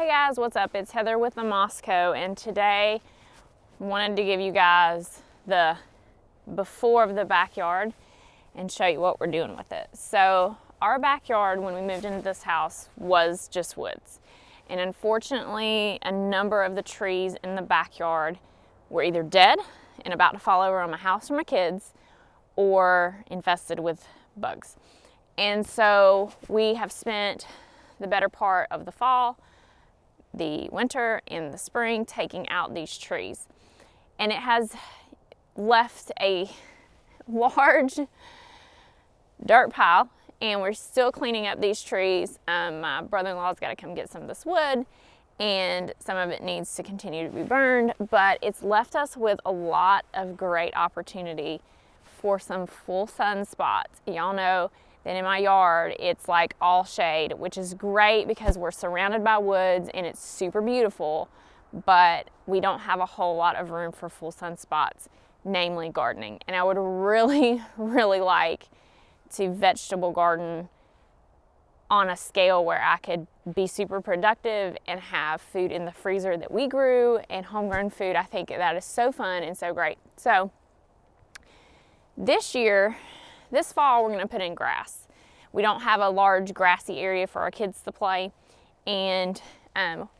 Hey guys, what's up? It's Heather with the Mosco, and today I wanted to give you guys the before of the backyard and show you what we're doing with it. So our backyard when we moved into this house was just woods, and unfortunately a number of the trees in the backyard were either dead and about to fall over on my house or my kids, or infested with bugs. And so we have spent the better part of the fall, the winter, and the spring taking out these trees. And it has left a large dirt pile, and we're still cleaning up these trees. My brother-in-law's got to come get some of this wood, and some of it needs to continue to be burned, but it's left us with a lot of great opportunity for some full sun spots. Y'all know that in my yard, it's like all shade, which is great because we're surrounded by woods and it's super beautiful, but we don't have a whole lot of room for full sun spots, namely gardening. And I would really, really like to vegetable garden on a scale where I could be super productive and have food in the freezer that we grew and homegrown food. I think that is so fun and so great. So this fall, we're gonna put in grass. We don't have a large grassy area for our kids to play, and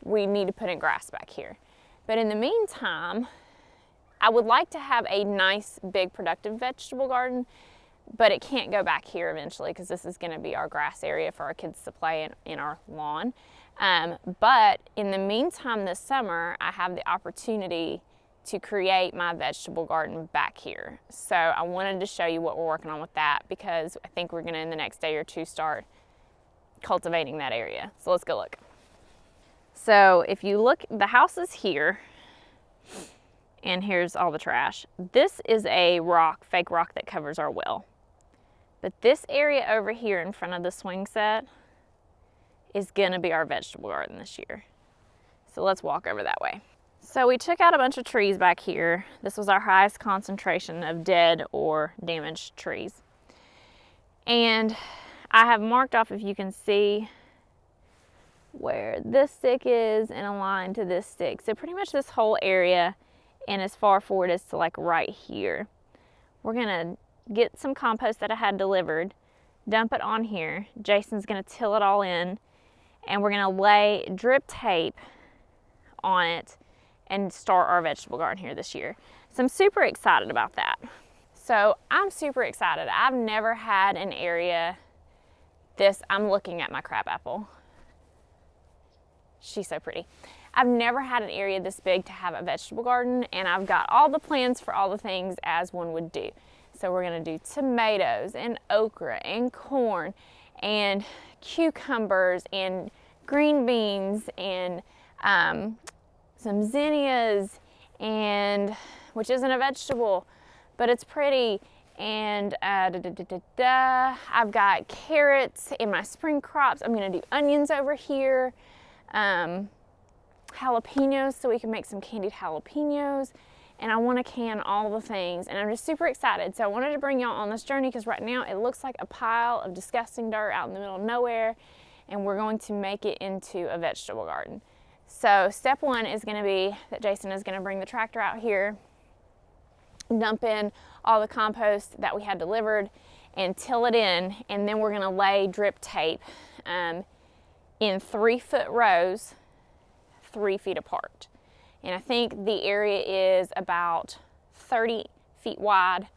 we need to put in grass back here. But in the meantime, I would like to have a nice, big, productive vegetable garden, but it can't go back here eventually because this is gonna be our grass area for our kids to play in our lawn. But in the meantime this summer, I have the opportunity to create my vegetable garden back here. So I wanted to show you what we're working on with that, because I think we're gonna in the next day or two start cultivating that area. So let's go look. So if you look, the house is here, and here's all the trash. This is a rock, fake rock that covers our well. But this area over here in front of the swing set is gonna be our vegetable garden this year. So let's walk over that way. So we took out a bunch of trees back here. This was our highest concentration of dead or damaged trees. And I have marked off, if you can see, where this stick is and aligned to this stick. So pretty much this whole area and as far forward as to like right here. We're gonna get some compost that I had delivered, dump it on here. Jason's gonna till it all in, and we're gonna lay drip tape on it and start our vegetable garden here this year. So I'm super excited about that. So I'm super excited. I've never had an area I'm looking at my crabapple. She's so pretty. I've never had an area this big to have a vegetable garden, and I've got all the plans for all the things as one would do. So we're gonna do tomatoes and okra and corn and cucumbers and green beans and some zinnias, and which isn't a vegetable, but it's pretty. And I've got carrots in my spring crops. I'm gonna do onions over here, jalapenos, so we can make some candied jalapenos. And I want to can all the things, and I'm just super excited. So I wanted to bring y'all on this journey because right now it looks like a pile of disgusting dirt out in the middle of nowhere, and we're going to make it into a vegetable garden. So step one is going to be that Jason is going to bring the tractor out here, dump in all the compost that we had delivered, and till it in, and then we're going to lay drip tape in 3-foot rows, 3 feet apart. And I think the area is about 30 feet wide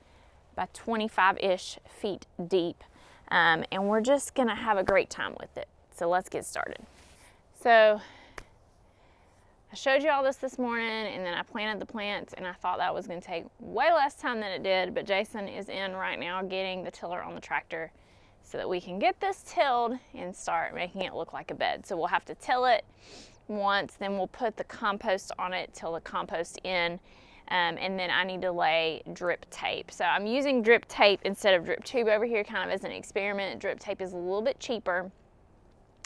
by 25-ish feet deep. And we're just gonna have a great time with it. So let's get started. So I showed you all this morning, and then I planted the plants, and I thought that was gonna take way less time than it did, but Jason is in right now getting the tiller on the tractor so that we can get this tilled and start making it look like a bed. So we'll have to till it once, then we'll put the compost on it, till the compost in, and then I need to lay drip tape. So I'm using drip tape instead of drip tube over here kind of as an experiment. Drip tape is a little bit cheaper,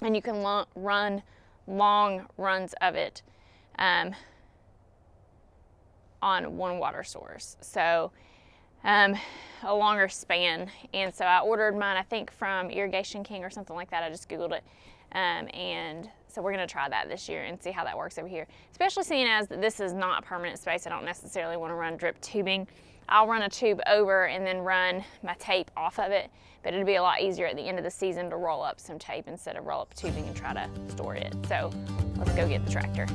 and you can run long runs of it on one water source. So a longer span. And so I ordered mine, I think from Irrigation King or something like that. I just Googled it. And So we're gonna try that this year and see how that works over here. Especially seeing as this is not permanent space, I don't necessarily wanna run drip tubing. I'll run a tube over and then run my tape off of it, but it'd be a lot easier at the end of the season to roll up some tape instead of roll up tubing and try to store it. So let's go get the tractor.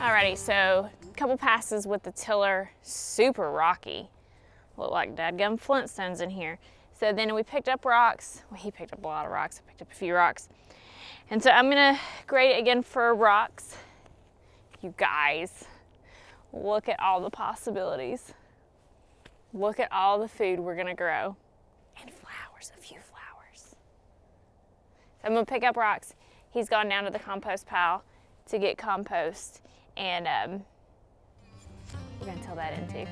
Alrighty, so a couple passes with the tiller, super rocky. Look like dadgum Flintstones in here. So then we picked up rocks. Well, he picked up a lot of rocks. I picked up a few rocks. And so I'm gonna grade it again for rocks. You guys, look at all the possibilities. Look at all the food we're gonna grow. And flowers, a few flowers. So I'm gonna pick up rocks. He's gone down to the compost pile to get compost. And we're gonna till that in too.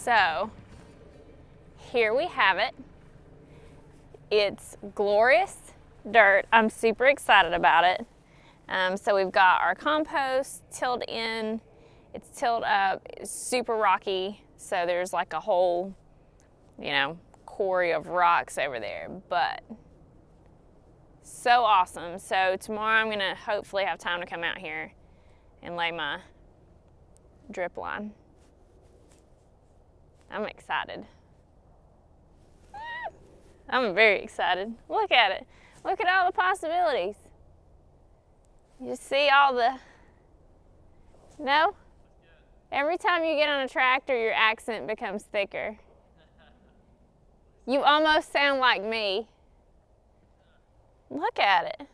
So here we have it. It's glorious dirt. I'm super excited about it. So we've got our compost tilled in. It's tilled up. It's super rocky. So there's like a whole, quarry of rocks over there. But so awesome. So tomorrow I'm gonna hopefully have time to come out here and lay my drip line. I'm excited. I'm very excited. Look at it. Look at all the possibilities. You see all the, no? Every time you get on a tractor, your accent becomes thicker. You almost sound like me. Look at it.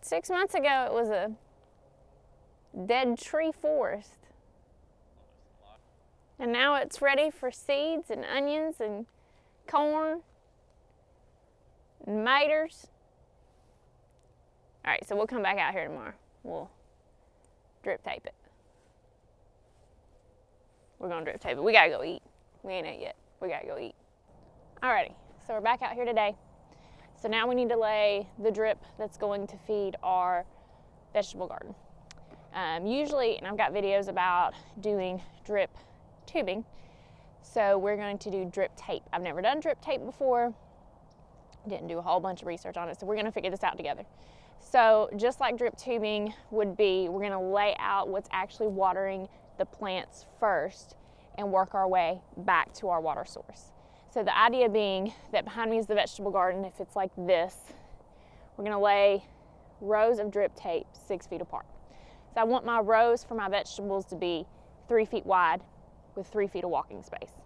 6 months ago, it was a dead tree forest. And now it's ready for seeds and onions and corn and maters. All right, so we'll come back out here tomorrow. We'll drip tape it. We're gonna drip tape it. We gotta go eat. We ain't ate yet. We gotta go eat. Alrighty, so we're back out here today. So now we need to lay the drip that's going to feed our vegetable garden. Usually, and I've got videos about doing drip tubing, so we're going to do drip tape. I've never done drip tape before, didn't do a whole bunch of research on it, so we're going to figure this out together. So just like drip tubing would be, we're going to lay out what's actually watering the plants first and work our way back to our water source. So the idea being that behind me is the vegetable garden. If it's like this, we're going to lay rows of drip tape 6 feet apart. So I want my rows for my vegetables to be 3 feet wide with 3 feet of walking space.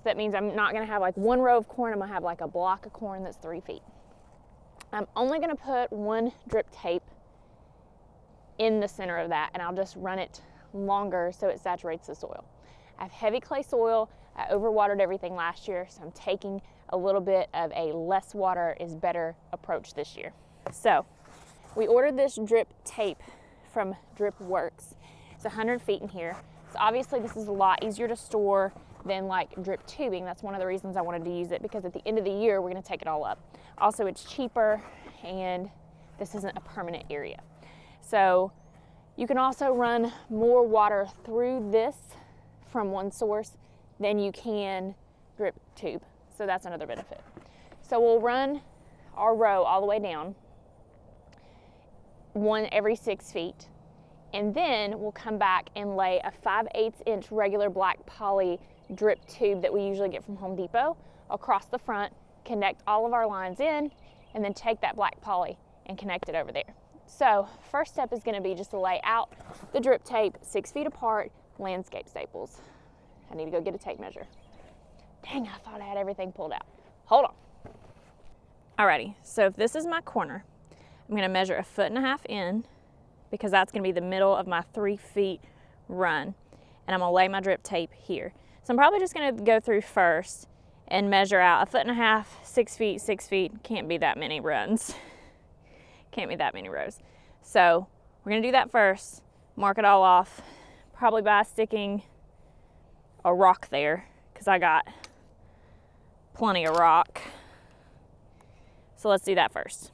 So that means I'm not gonna have like one row of corn, I'm gonna have like a block of corn that's 3 feet. I'm only gonna put one drip tape in the center of that, and I'll just run it longer so it saturates the soil. I have heavy clay soil. I overwatered everything last year, so I'm taking a little bit of a less water is better approach this year. So we ordered this drip tape from Drip Works. It's 100 feet in here. So obviously this is a lot easier to store than like drip tubing. That's one of the reasons I wanted to use it, because at the end of the year, we're gonna take it all up. Also, it's cheaper, and this isn't a permanent area. So you can also run more water through this from one source than you can drip tube. So that's another benefit. So we'll run our row all the way down, one every 6 feet. And then we'll come back and lay a 5/8 inch regular black poly drip tube that we usually get from Home Depot across the front, connect all of our lines in, and then take that black poly and connect it over there. So first step is gonna be just to lay out the drip tape 6 feet apart, landscape staples. I need to go get a tape measure. Dang, I thought I had everything pulled out. Hold on. Alrighty, so if this is my corner, I'm gonna measure 1.5 feet in, because that's gonna be the middle of my 3 feet run. And I'm gonna lay my drip tape here. So I'm probably just gonna go through first and measure out 1.5 feet, 6 feet, 6 feet. Can't be that many runs. Can't be that many rows. So we're gonna do that first, mark it all off, probably by sticking a rock there, because I got plenty of rock. So let's do that first.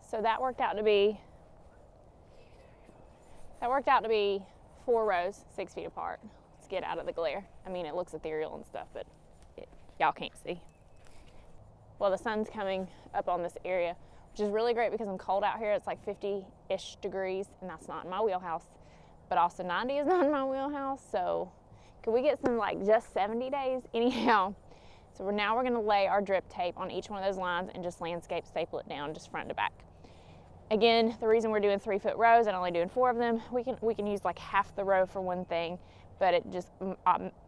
So that worked out to be 4 rows, 6 feet apart. Let's get out of the glare. I mean, it looks ethereal and stuff, but y'all can't see. Well, the sun's coming up on this area, which is really great because I'm cold out here. It's like 50-ish degrees, and that's not in my wheelhouse. But also 90 is not in my wheelhouse, so could we get some like just 70 days? Anyhow, so now we're gonna lay our drip tape on each one of those lines and just landscape staple it down just front to back. Again, the reason we're doing 3-foot rows and only doing 4 of them, we can use like half the row for one thing, but it just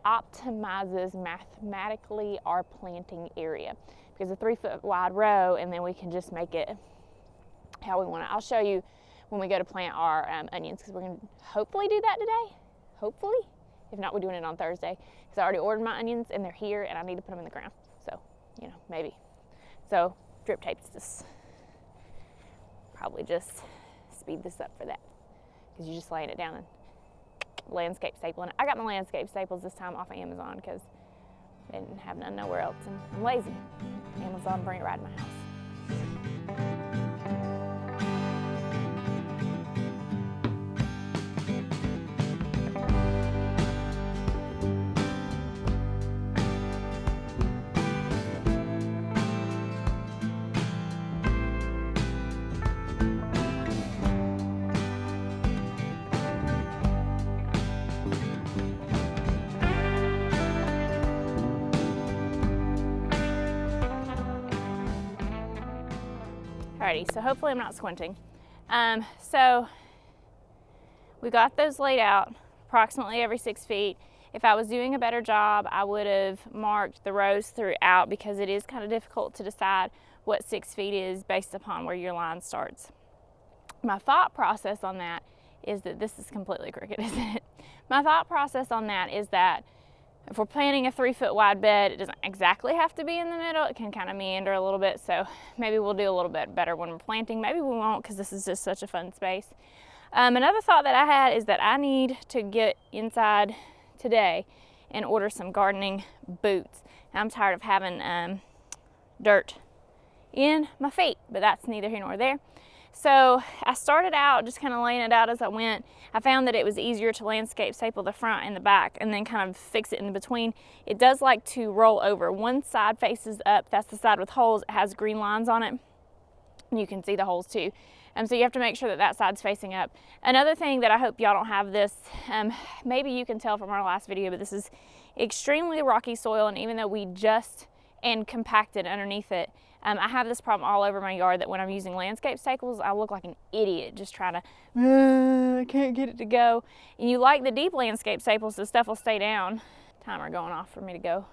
optimizes mathematically our planting area, because a 3-foot wide row, and then we can just make it how we want it. I'll show you when we go to plant our onions, because we're going to hopefully do that today. Hopefully. If not, we're doing it on Thursday, because I already ordered my onions and they're here and I need to put them in the ground. So, you know, maybe. So drip tape's just probably just speed this up for that, because you're just laying it down and landscape stapling it. I got my landscape staples this time off of Amazon because they didn't have none nowhere else, and I'm lazy. Amazon, bring it right to my house. Alrighty, so hopefully I'm not squinting. So we got those laid out approximately every 6 feet. If I was doing a better job, I would have marked the rows throughout, because it is kind of difficult to decide what 6 feet is based upon where your line starts. My thought process on that is that this is completely crooked, isn't it? My thought process on that is that if we're planting a 3-foot wide bed, it doesn't exactly have to be in the middle. It can kind of meander a little bit. So maybe we'll do a little bit better when we're planting. Maybe we won't, because this is just such a fun space. Another thought that I had is that I need to get inside today and order some gardening boots. I'm tired of having dirt in my feet, but that's neither here nor there. So I started out just kind of laying it out as I went. I found that it was easier to landscape staple the front and the back and then kind of fix it in between. It does like to roll over. One side faces up, that's the side with holes. It has green lines on it, and you can see the holes too. So you have to make sure that that side's facing up. Another thing that I hope y'all don't have this, maybe you can tell from our last video, but this is extremely rocky soil, and even though we just and compacted underneath it, I have this problem all over my yard that when I'm using landscape staples, I look like an idiot just trying to, I can't get it to go. And you like the deep landscape staples, the stuff will stay down. Timer going off for me to go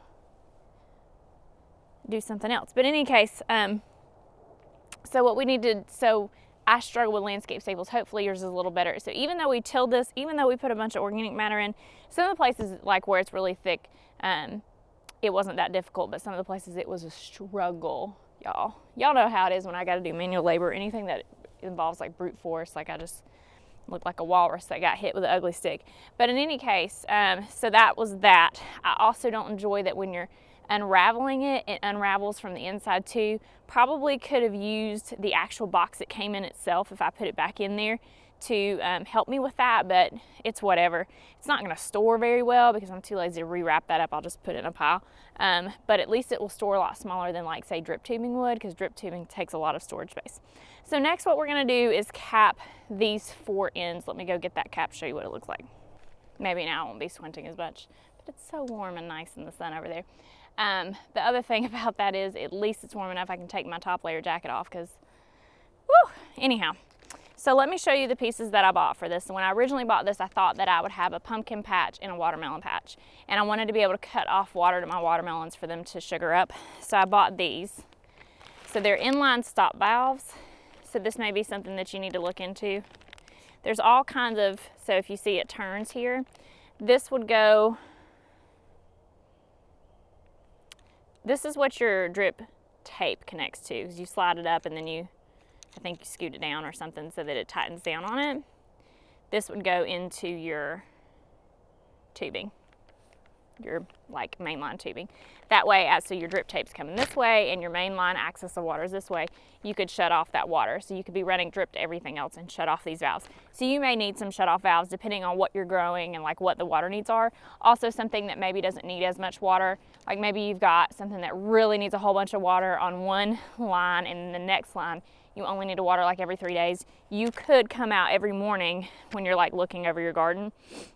do something else. But in any case, so what we need to, so I struggle with landscape staples. Hopefully yours is a little better. So even though we tilled this, even though we put a bunch of organic matter in, some of the places like where it's really thick, it wasn't that difficult, but some of the places it was a struggle. Y'all know how it is when I got to do manual labor. Anything that involves like brute force, like I just look like a walrus that got hit with an ugly stick. But in any case, so that was that. I also don't enjoy that when you're unraveling it, it unravels from the inside too. Probably could have used the actual box it came in itself if I put it back in there to help me with that, but it's whatever. It's not going to store very well because I'm too lazy to rewrap that up. I'll just put it in a pile. But at least it will store a lot smaller than like say drip tubing would, because drip tubing takes a lot of storage space. So next what we're going to do is cap these 4 ends. Let me go get that cap, show you what it looks like. Maybe now I won't be squinting as much, but it's so warm and nice in the sun over there. The other thing about that is at least it's warm enough I can take my top layer jacket off because, whew, anyhow. So let me show you the pieces that I bought for this. When I originally bought this, I thought that I would have a pumpkin patch and a watermelon patch. And I wanted to be able to cut off water to my watermelons for them to sugar up. So I bought these. So they're inline stop valves. So this may be something that you need to look into. There's all kinds of, so if you see it turns here, this would go, this is what your drip tape connects to, because you slide it up and then you, I think you scoot it down or something so that it tightens down on it. This would go into your tubing, your like mainline tubing. That way, so your drip tape's coming this way and your mainline access of water is this way, you could shut off that water. So you could be running drip to everything else and shut off these valves. So you may need some shut off valves depending on what you're growing and like what the water needs are. Also something that maybe doesn't need as much water, like maybe you've got something that really needs a whole bunch of water on one line and the next line you only need to water like every 3 days. You could come out every morning when you're like looking over your garden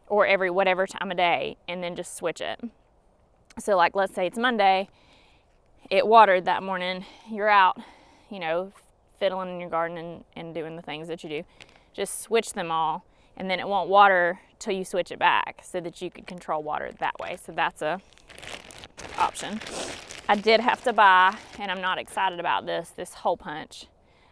or every whatever time of day and then just switch it. So like let's say it's Monday, it watered that morning, you're out, you know, fiddling in your garden and doing the things that you do. Just switch them all and then it won't water till you switch it back so that you could control water that way. So that's a option. I did have to buy, and I'm not excited about this hole punch.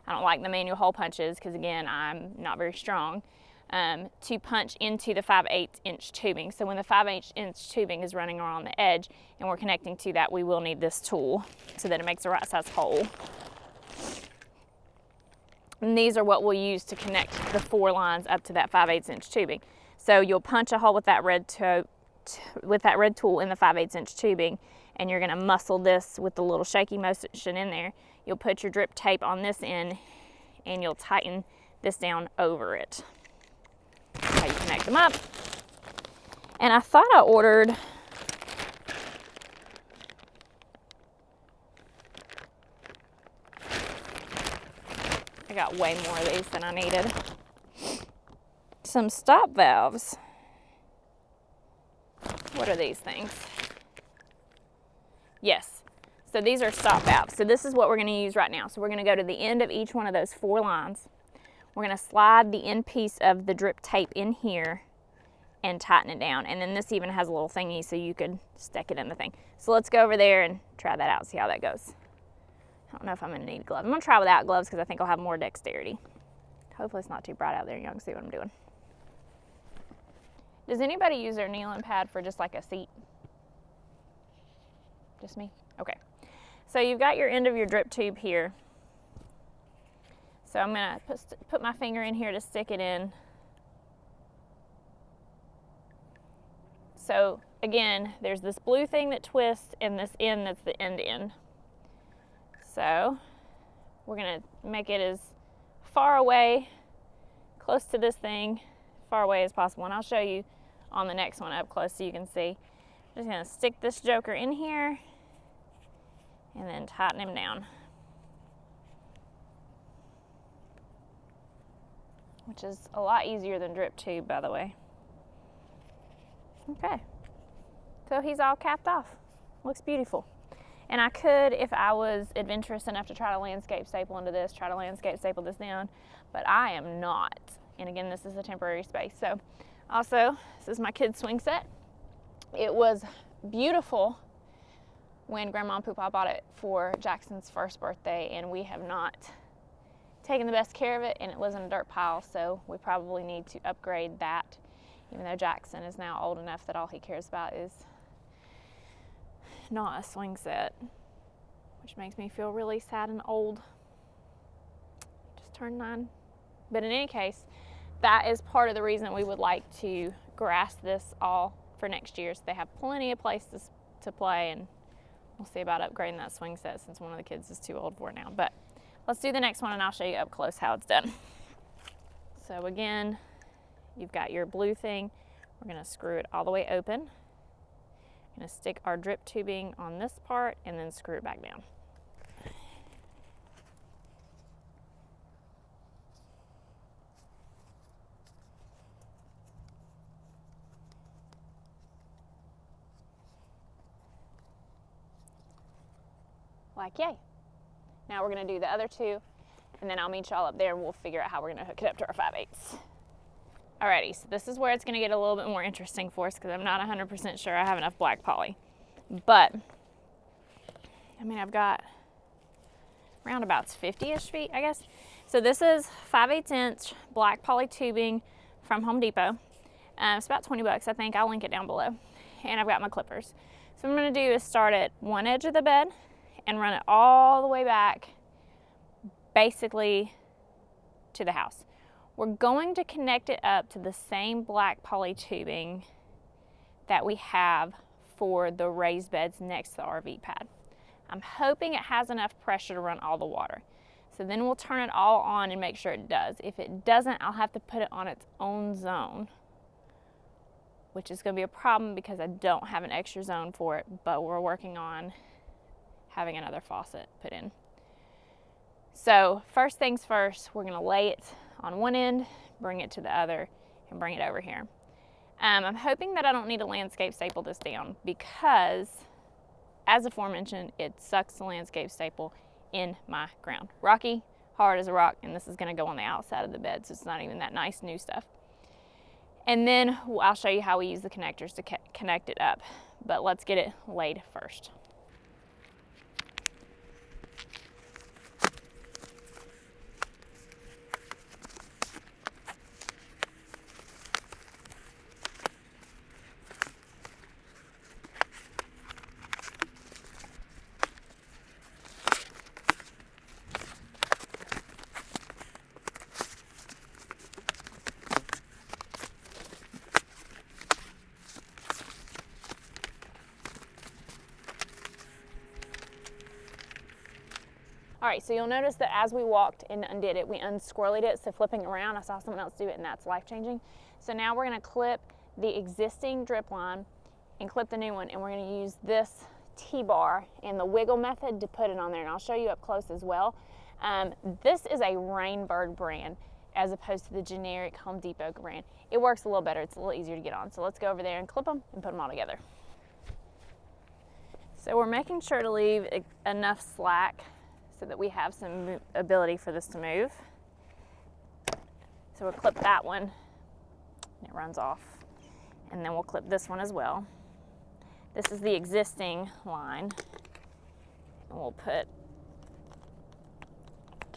I don't like the manual hole punches because again, I'm not very strong, to punch into the 5/8 inch tubing. So when the 5/8 inch tubing is running around the edge and we're connecting to that, we will need this tool so that it makes the right size hole. And these are what we'll use to connect the 4 lines up to that 5/8 inch tubing. So you'll punch a hole with that red tool in the 5/8 inch tubing, and you're gonna muscle this with the little shaky motion in there. You'll put your drip tape on this end and you'll tighten this down over it. That's how you connect them up. And I thought I ordered, I got way more of these than I needed. Some stop valves. What are these things? Yes. So these are stop valves. So this is what we're going to use right now. So we're going to go to the end of each one of those 4 lines. We're going to slide the end piece of the drip tape in here and tighten it down. And then this even has a little thingy so you could stick it in the thing. So let's go over there and try that out, see how that goes. I don't know if I'm going to need gloves. I'm going to try without gloves because I think I'll have more dexterity. Hopefully it's not too bright out there and y'all can see what I'm doing. Does anybody use their kneeling pad for just like a seat? Just me? Okay. So you've got your end of your drip tube here. So I'm going to put my finger in here to stick it in. So again, there's this blue thing that twists and this end that's the end. So we're going to make it as far away, close to this thing, far away as possible. And I'll show you on the next one up close so you can see. I'm just going to stick this joker in here and then tighten him down. which is a lot easier than drip tube, by the way. Okay, so he's all capped off. Looks beautiful. And I could, if I was adventurous enough to try to landscape staple into this, try to landscape staple this down, but I am not. And again, this is a temporary space. So also, this is my kid's swing set. It was beautiful when Grandma and Poopa bought it for Jackson's first birthday, and we have not taken the best care of it, and it lives in a dirt pile, so we probably need to upgrade that, even though Jackson is now old enough that all he cares about is not a swing set, which makes me feel really sad and old. Just turned 9. But in any case, that is part of the reason we would like to grass this all for next year, so they have plenty of places to play, and we'll see about upgrading that swing set since one of the kids is too old for it now. But let's do the next one and I'll show you up close how it's done. So again, you've got your blue thing. We're going to screw it all the way open. I'm going to stick our drip tubing on this part and then screw it back down. Like yay. Now we're going to do the other two, and then I'll meet y'all up there and we'll figure out how we're going to hook it up to our 5/8. Alrighty, so this is where it's going to get a little bit more interesting for us because I'm not 100% sure I have enough black poly. But, I mean, I've got roundabouts 50-ish feet, I guess. So this is 5/8 inch black poly tubing from Home Depot. It's about 20 bucks, I think. I'll link it down below. And I've got my clippers. So what I'm going to do is start at one edge of the bed and run it all the way back, basically to the house. We're going to connect it up to the same black poly tubing that we have for the raised beds next to the RV pad. I'm hoping it has enough pressure to run all the water. So then we'll turn it all on and make sure it does. If it doesn't, I'll have to put it on its own zone, which is going to be a problem because I don't have an extra zone for it, but we're working on having another faucet put in. So first things first, we're going to lay it on one end, bring it to the other, and bring it over here. I'm hoping that I don't need a landscape staple this down because, as aforementioned, it sucks to landscape staple in my ground. Rocky, hard as a rock, and this is going to go on the outside of the bed, so it's not even that nice new stuff. And then I'll show you how we use the connectors to connect it up, but let's get it laid first. All right, so you'll notice that as we walked and undid it, we unsquirrelied it, so flipping around, I saw someone else do it and that's life-changing. So now we're gonna clip the existing drip line and clip the new one, and we're gonna use this T-bar and the wiggle method to put it on there, and I'll show you up close as well. This is a Rainbird brand as opposed to the generic Home Depot brand. It works a little better, it's a little easier to get on. So let's go over there and clip them and put them all together. So we're making sure to leave enough slack so that we have some ability for this to move. So we'll clip that one, and it runs off. And then we'll clip this one as well. This is the existing line. And we'll put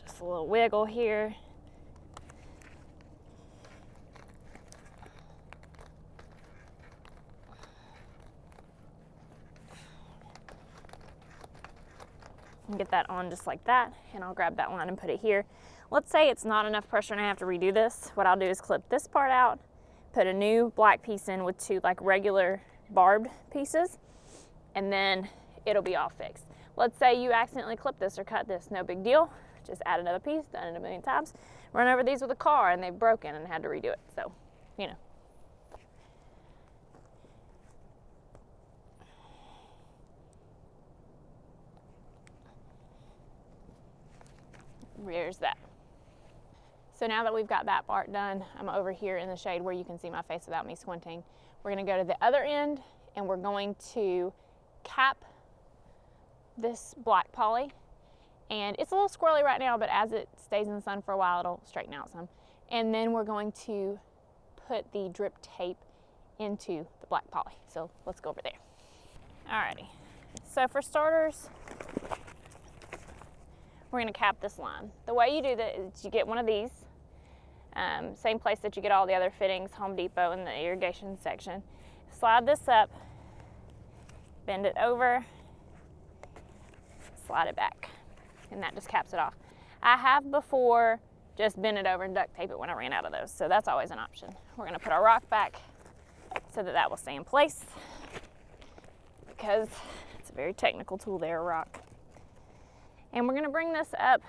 just a little wiggle here. And get that on just like that, and I'll grab that line and put it here. Let's say it's not enough pressure and I have to redo this. What I'll do is clip this part out, put a new black piece in with two like regular barbed pieces, and then it'll be all fixed. Let's say you accidentally clip this or cut this, no big deal. Just add another piece, done it a million times. Run over these with a car and they've broken and had to redo it, so, you know. There's that. So now that we've got that part done, I'm over here in the shade where you can see my face without me squinting. We're gonna go to the other end and we're going to cap this black poly. And it's a little squirrely right now, but as it stays in the sun for a while, it'll straighten out some. And then we're going to put the drip tape into the black poly. So let's go over there. Alrighty, so for starters, we're gonna cap this line. The way you do that is you get one of these, same place that you get all the other fittings, Home Depot in the irrigation section. Slide this up, bend it over, slide it back, and that just caps it off. I have before just bend it over and duct tape it when I ran out of those, so that's always an option. We're gonna put our rock back so that that will stay in place, because it's a very technical tool there, a rock. And we're gonna bring this up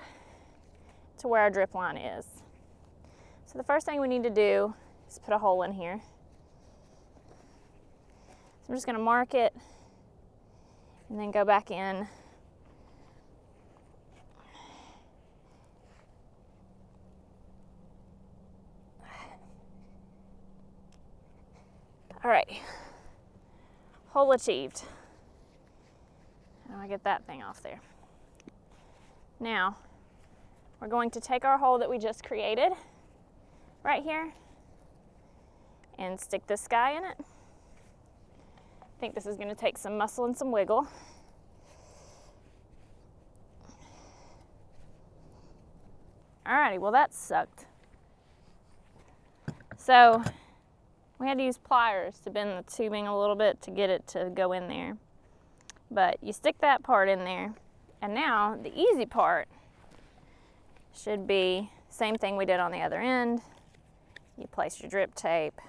to where our drip line is. So the first thing we need to do is put a hole in here. So I'm just gonna mark it and then go back in. All right, hole achieved. How do I get that thing off there? Now, we're going to take our hole that we just created right here and stick this guy in it. I think this is going to take some muscle and some wiggle. Alrighty, well that sucked. So we had to use pliers to bend the tubing a little bit to get it to go in there. But you stick that part in there, and now the easy part should be same thing we did on the other end. You place your drip tape.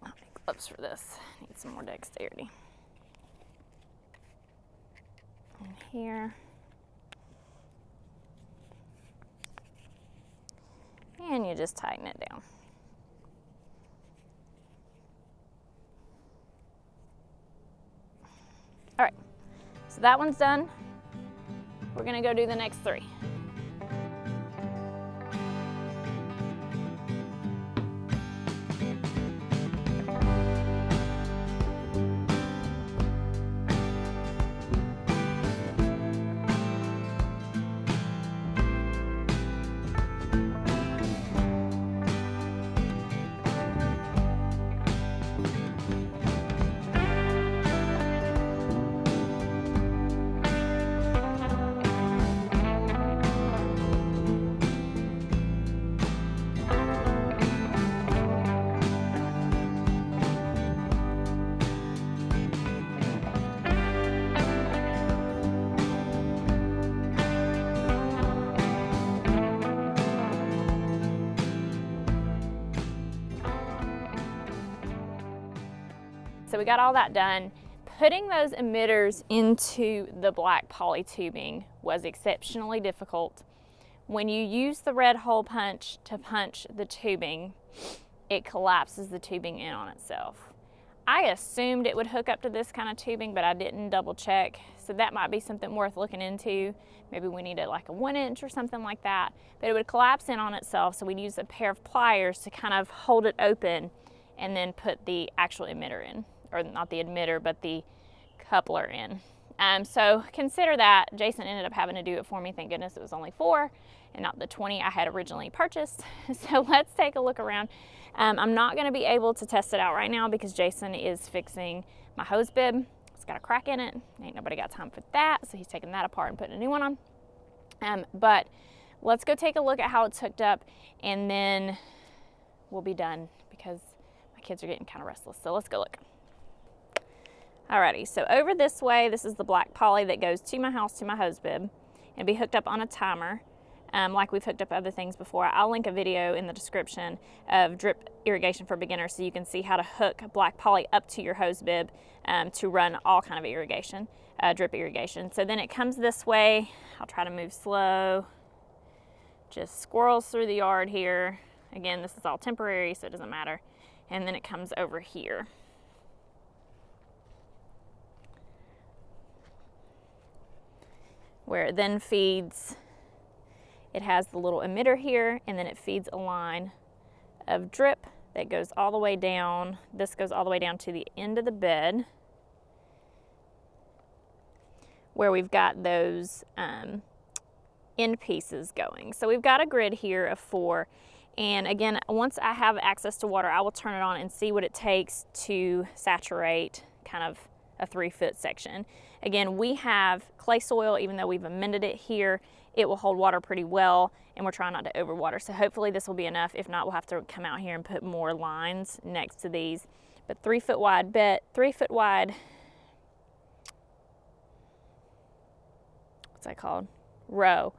I'll make gloves for this. Need some more dexterity. And here. And you just tighten it down. All right, so that one's done. We're gonna go do the next three. So we got all that done. Putting those emitters into the black poly tubing was exceptionally difficult. When you use the red hole punch to punch the tubing, it collapses the tubing in on itself. I assumed it would hook up to this kind of tubing, but I didn't double check. So that might be something worth looking into. Maybe we needed like a 1-inch or something like that, but it would collapse in on itself. So we'd use a pair of pliers to kind of hold it open and then put the actual emitter in, or not the emitter, but the coupler in. So consider that. Jason ended up having to do it for me. Thank goodness it was only 4 and not the 20 I had originally purchased. So let's take a look around. I'm not going to be able to test it out right now because Jason is fixing my hose bib. It's got a crack in it. Ain't nobody got time for that. So he's taking that apart and putting a new one on. But let's go take a look at how it's hooked up, and then we'll be done because my kids are getting kind of restless. So let's go look. Alrighty, so over this way, this is the black poly that goes to my house, to my hose bib, and be hooked up on a timer, like we've hooked up other things before. I'll link a video in the description of drip irrigation for beginners so you can see how to hook black poly up to your hose bib to run all kind of irrigation, drip irrigation. So then it comes this way. I'll try to move slow. Just squirrels through the yard here. Again, this is all temporary, so it doesn't matter. And then it comes over here. where it then feeds It has the little emitter here, and then it feeds a line of drip that goes all the way down. This goes all the way down to the end of the bed where we've got those end pieces going. So we've got a grid here of 4. And again, once I have access to water, I will turn it on and see what it takes to saturate kind of a 3-foot section. Again, we have clay soil, even though we've amended it here, it will hold water pretty well, and we're trying not to overwater. So hopefully this will be enough. If not, we'll have to come out here and put more lines next to these. But 3-foot wide bed, 3-foot wide, what's that called? Row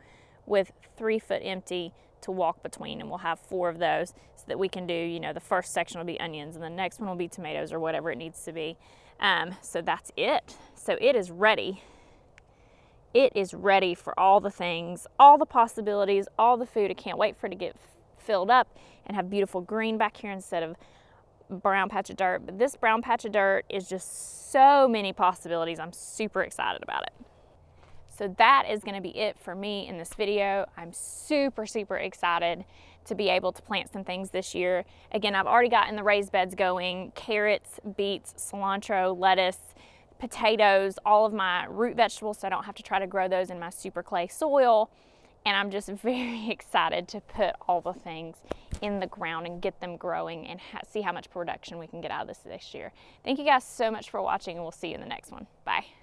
with 3-foot empty to walk between, and we'll have 4 of those so that we can do, you know, the first section will be onions and the next one will be tomatoes or whatever it needs to be. So that's it. So it is ready. It is ready for all the things, all the possibilities, all the food. I can't wait for it to get filled up and have beautiful green back here instead of brown patch of dirt. But this brown patch of dirt is just so many possibilities. I'm super excited about it. So that is going to be it for me in this video. I'm super, super excited to be able to plant some things this year. Again, I've already gotten the raised beds going: carrots, beets, cilantro, lettuce, potatoes, all of my root vegetables, so I don't have to try to grow those in my super clay soil. And I'm just very excited to put all the things in the ground and get them growing and see how much production we can get out of this year. Thank you guys so much for watching, and we'll see you in the next one. Bye.